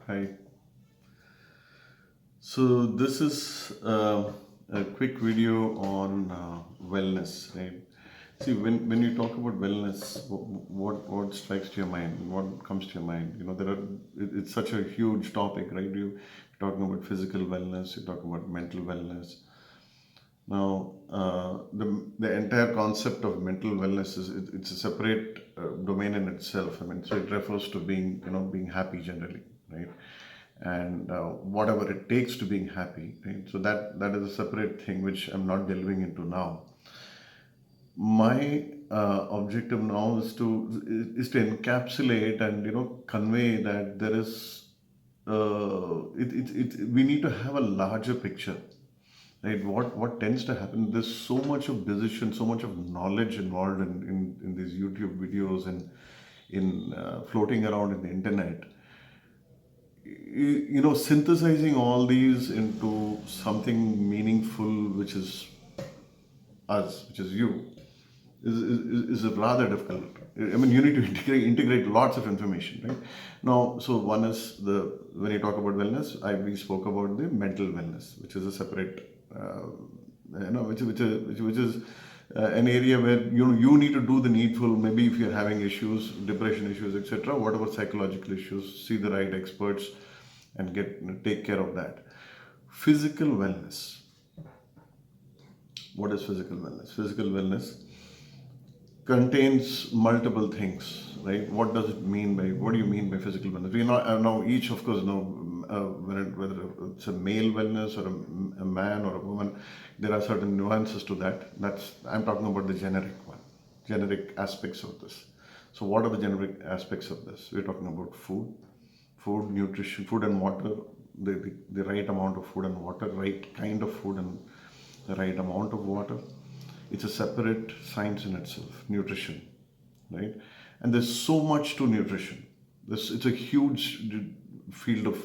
Hi. So this is a quick video on wellness, right? See, when you talk about wellness, what strikes to your mind? What comes to your mind? It's such a huge topic, right? You're talking about physical wellness, you're talking about mental wellness. Now, the entire concept of mental wellness it's a separate domain in itself. I mean, so it refers to being happy generally, right? And whatever it takes to being happy, right? So that is a separate thing which I'm not delving into now. My objective now is to encapsulate and convey that there is we need to have a larger picture, right? What tends to happen, there's so much of decision, so much of knowledge involved in these YouTube videos and in floating around in the internet. Synthesizing all these into something meaningful, which is us, which is you, is rather difficult. I mean, you need to integrate lots of information, right? Now, so one is when you talk about wellness, we spoke about the mental wellness, which is a separate, which is an area where you need to do the needful. Maybe if you're having issues, depression issues, etc., whatever psychological issues, see the right experts and take care of that. Physical wellness. What is physical wellness? Physical wellness contains multiple things, right? What does it mean by, what do you mean by physical wellness? We know each, of course, know whether it's a male wellness or a man or a woman. There are certain nuances to that. I'm talking about the generic aspects of this. So what are the generic aspects of this? We're talking about food, nutrition, food and water, the right amount of food and water, right kind of food and the right amount of water. It's a separate science in itself, nutrition, right? And there's so much to nutrition. It's a huge field of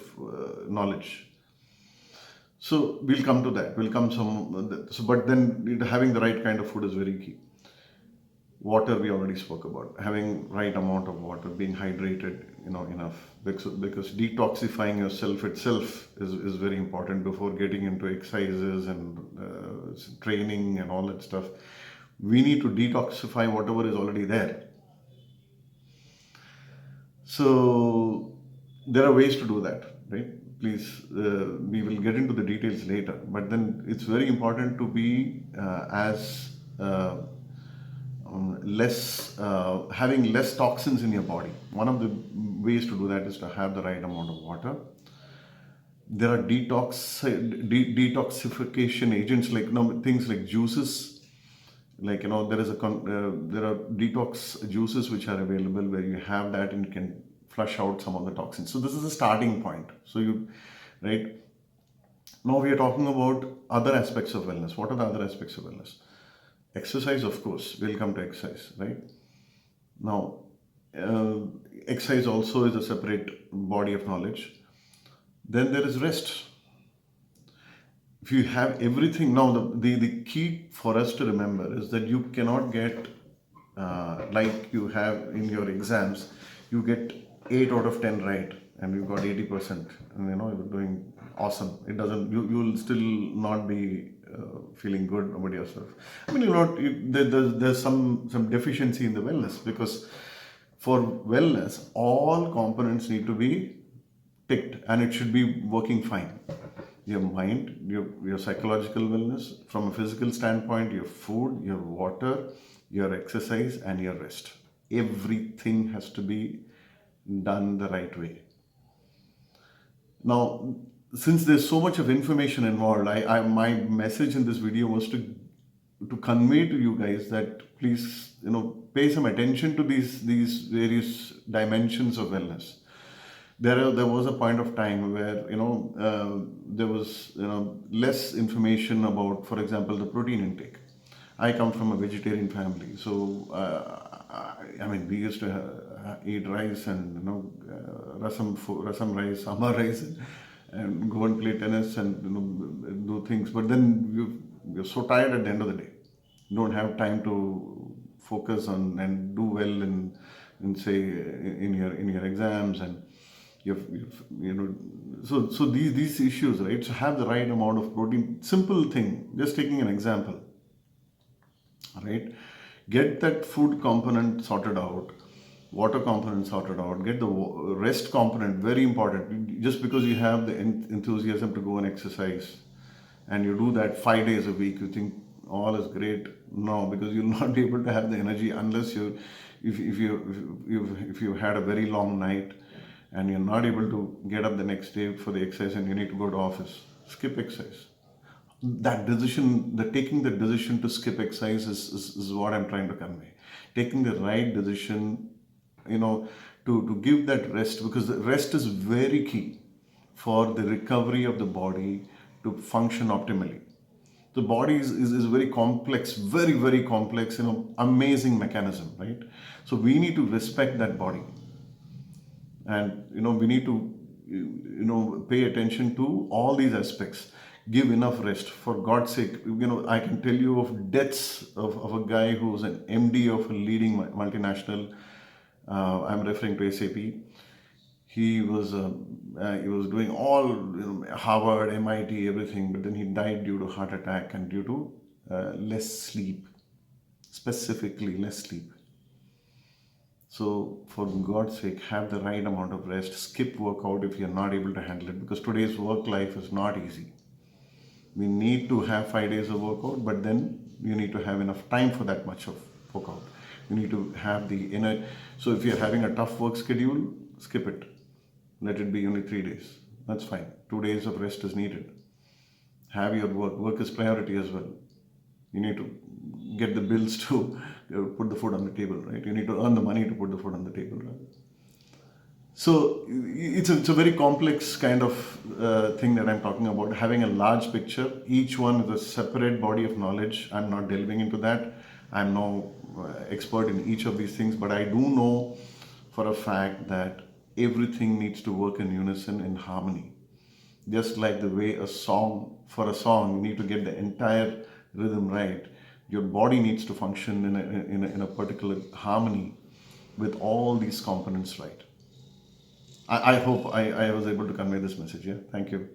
knowledge. So we'll come to that. But then having the right kind of food is very key. Water we already spoke about. Having right amount of water, being hydrated, enough. Because detoxifying yourself itself is very important before getting into exercises and training and all that stuff. We need to detoxify whatever is already there. So there are ways to do that, right? Please, we will get into the details later. But then it's very important to be as having less toxins in your body. One of the ways to do that is to have the right amount of water. There are detoxification agents like things like juices. Like there are detox juices which are available where you have that and can flush out some of the toxins. So this is a starting point. Right now we are talking about other aspects of wellness. What are the other aspects of wellness? Exercise, of course, we'll come to exercise, right? Now, exercise also is a separate body of knowledge. Then there is rest. If you have everything, now the key for us to remember is that you cannot get, like you have in your exams, you get 8 out of 10 right and you got 80%, and you're doing awesome. It doesn't, you'll still not be feeling good about yourself. I mean, there's some deficiency in the wellness, because for wellness, all components need to be ticked and it should be working fine. Your mind, your psychological wellness, from a physical standpoint, your food, your water, your exercise, and your rest. Everything has to be done the right way. Now, since there's so much of information involved, my message in this video was to convey to you guys that please, pay some attention to these various dimensions of wellness. There was a point of time where there was less information about, for example, the protein intake. I come from a vegetarian family, so I mean, we used to eat rice and rasam rice, sambar rice, and go and play tennis and do things. But then you're so tired at the end of the day. You don't have time to focus on and do well in say in your exams, and you know, so these issues, right? So have the right amount of protein. Simple thing. Just taking an example, right? Get that food component sorted out, water component sorted out, get the rest component, very important. Just because you have the enthusiasm to go and exercise and you do that 5 days a week, you think all is great. No, because you'll not be able to have the energy unless you, if you had a very long night and you're not able to get up the next day for the exercise and you need to go to office, skip exercise. That decision, the taking the decision to skip exercise is what I'm trying to convey. Taking the right decision, to give that rest, because the rest is very key for the recovery of the body to function optimally. The body is very complex, very, very complex, amazing mechanism, right? So we need to respect that body. And we need to pay attention to all these aspects. Give enough rest, for God's sake. I can tell you of deaths of a guy who's an MD of a leading multinational. I'm referring to SAP. He was doing all, Harvard, MIT, everything, but then he died due to heart attack and due to less sleep, specifically less sleep. So for God's sake, have the right amount of rest. Skip workout if you're not able to handle it, because today's work life is not easy. We need to have 5 days of workout, but then you need to have enough time for that much of workout. You need to have the inner. So if you're having a tough work schedule, skip it. Let it be only 3 days. That's fine. 2 days of rest is needed. Have your work. Work is priority as well. You need to get the bills to put the food on the table, right? You need to earn the money to put the food on the table, right? So it's a very complex kind of thing that I'm talking about. Having a large picture, each one is a separate body of knowledge. I'm not delving into that. I'm no expert in each of these things, but I do know for a fact that everything needs to work in unison, in harmony. Just like the way for a song, you need to get the entire rhythm right. Your body needs to function in a particular harmony with all these components right. I hope I was able to convey this message. Yeah, thank you.